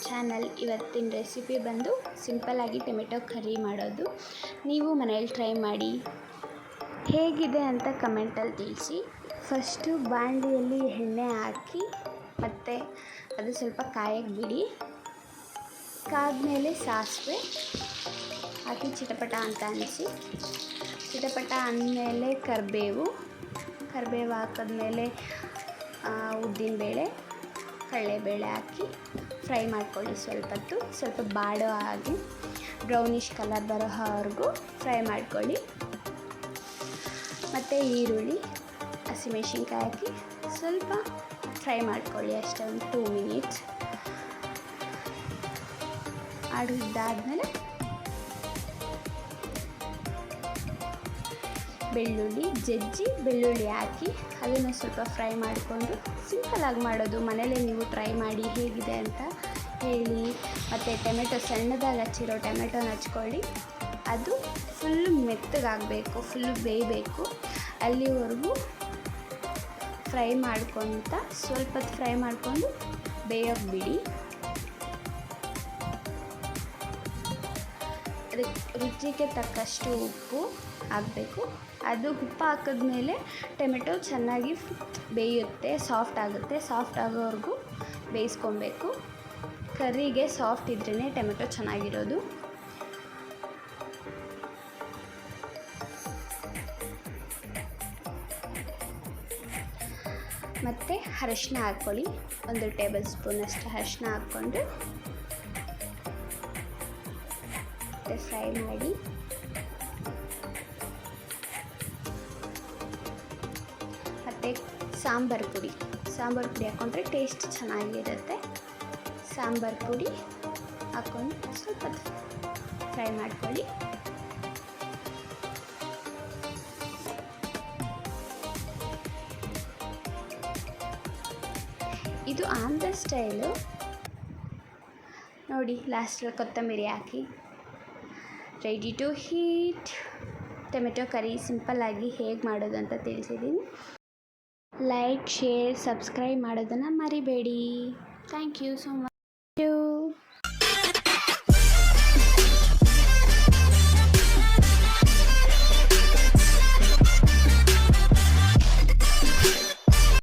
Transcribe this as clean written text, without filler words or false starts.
Channel. ಇವತ್ತಿನ recipe ಬಂದು ಸಿಂಪಲ್ಲಾಗಿ ಟೊಮೆಟೊ ಕರಿ ಮಾಡೋದು. ನೀವು ಮನೇಲಿ ಟ್ರೈ ಮಾಡಿ, ಹೇಗಿದೆ ಅಂತ ಕಮೆಂಟಲ್ಲಿ ತಿಳಿಸಿ. ಫಸ್ಟು ಬಾಣಲಿಯಲ್ಲಿ ಎಣ್ಣೆ ಹಾಕಿ ಮತ್ತು ಅದು ಸ್ವಲ್ಪ ಕಾಯಕ್ಕೆ ಬಿಡಿ. ಕಾದ್ಮೇಲೆ ಸಾಸಿವೆ ಹಾಕಿ ಚಿಟಪಟ ಅಂತ ಅನಿಸಿ, ಚಿಟಪಟ ಅಂದಮೇಲೆ ಕರಿಬೇವು ಹಾಕಿದ್ಮೇಲೆ ಉದ್ದಿನಬೇಳೆ, ಕಡಲೆಬೇಳೆ ಹಾಕಿ ಫ್ರೈ ಮಾಡ್ಕೊಳ್ಳಿ. ಸ್ವಲ್ಪ ಬಾಡೋ ಹಾಗೆ ಬ್ರೌನಿಷ್ ಕಲರ್ ಬರೋವರೆಗೂ ಫ್ರೈ ಮಾಡ್ಕೊಳ್ಳಿ. ಮತ್ತು ಈರುಳ್ಳಿ, ಹಸಿಮೆಣ್ಸಿನ್ಕಾಯಿ ಹಾಕಿ ಸ್ವಲ್ಪ ಫ್ರೈ ಮಾಡ್ಕೊಳ್ಳಿ. ಅಷ್ಟೇ, ಒಂದು 2 ಮಿನಿಟ್ಸ್. ಇದಾದಮೇಲೆ ಜಜ್ಜಿ ಬೆಳ್ಳುಳ್ಳಿ ಹಾಕಿ ಅದನ್ನು ಸ್ವಲ್ಪ ಫ್ರೈ ಮಾಡಿಕೊಂಡು ಸಿಂಪಲ್ಲಾಗಿ ಮಾಡೋದು. ಮನೇಲೇ ನೀವು ಟ್ರೈ ಮಾಡಿ, ಹೇಗಿದೆ ಅಂತ ಹೇಳಿ. ಮತ್ತು ಟೊಮೆಟೊ ಸಣ್ಣದಾಗಿ ಹಚ್ಚಿರೋ ಟೊಮೆಟೊನ ಹಚ್ಕೊಳ್ಳಿ. ಅದು ಫುಲ್ಲು ಮೆತ್ತಗಾಗಬೇಕು, ಫುಲ್ಲು ಬೇಯಬೇಕು. ಅಲ್ಲಿವರೆಗೂ ಫ್ರೈ ಮಾಡ್ಕೊತ ಸ್ವಲ್ಪ ಹೊತ್ತು ಫ್ರೈ ಮಾಡಿಕೊಂಡು ಬೇಯೋಕ್ಕೆ ಬಿಡಿ. ಅದಕ್ಕೆ ರುಚಿಗೆ ತಕ್ಕಷ್ಟು ಉಪ್ಪು ಹಾಕಬೇಕು. ಅದು ಉಪ್ಪು ಹಾಕಿದ್ಮೇಲೆ ಟೊಮೆಟೊ ಚೆನ್ನಾಗಿ ಬೇಯುತ್ತೆ, ಸಾಫ್ಟ್ ಆಗುತ್ತೆ. ಸಾಫ್ಟ್ ಆಗೋವರೆಗೂ ಬೇಯಿಸ್ಕೊಬೇಕು. ಕರಿಗೆ ಸಾಫ್ಟ್ ಇದ್ರೇ ಟೊಮೆಟೊ ಚೆನ್ನಾಗಿರೋದು. ಮತ್ತು ಅರಶಿನ ಹಾಕ್ಕೊಳ್ಳಿ. 1 ಟೇಬಲ್ ಸ್ಪೂನಷ್ಟು ಅರಶಿನ ಹಾಕ್ಕೊಂಡು ಫ್ರೈ ಮಾಡಿ. ಮತ್ತು ಸಾಂಬಾರು ಪುಡಿ ಹಾಕ್ಕೊಂಡ್ರೆ ಟೇಸ್ಟ್ ಚೆನ್ನಾಗಿರುತ್ತೆ. ಸಾಂಬಾರು ಪುಡಿ ಹಾಕ್ಕೊಂಡು ಸ್ವಲ್ಪ ಫ್ರೈ ಮಾಡ್ಕೊಳ್ಳಿ. ಇದು ಆಂಧ್ರ ಸ್ಟೈಲು ನೋಡಿ. ಲಾಸ್ಟಲ್ಲಿ ಕೊತ್ತಂಬರಿ ಹಾಕಿ ರೆಡಿ ಟು ಹೀಟ್. ಟೊಮೆಟೊ ಕರಿ ಸಿಂಪಲ್ಲಾಗಿ ಹೇಗೆ ಮಾಡೋದು ಅಂತ ತಿಳಿಸಿದ್ದೀನಿ. ಲೈಕ್, ಶೇರ್, ಸಬ್ಸ್ಕ್ರೈಬ್ ಮಾಡೋದನ್ನು ಮರಿಬೇಡಿ. Thank you so much.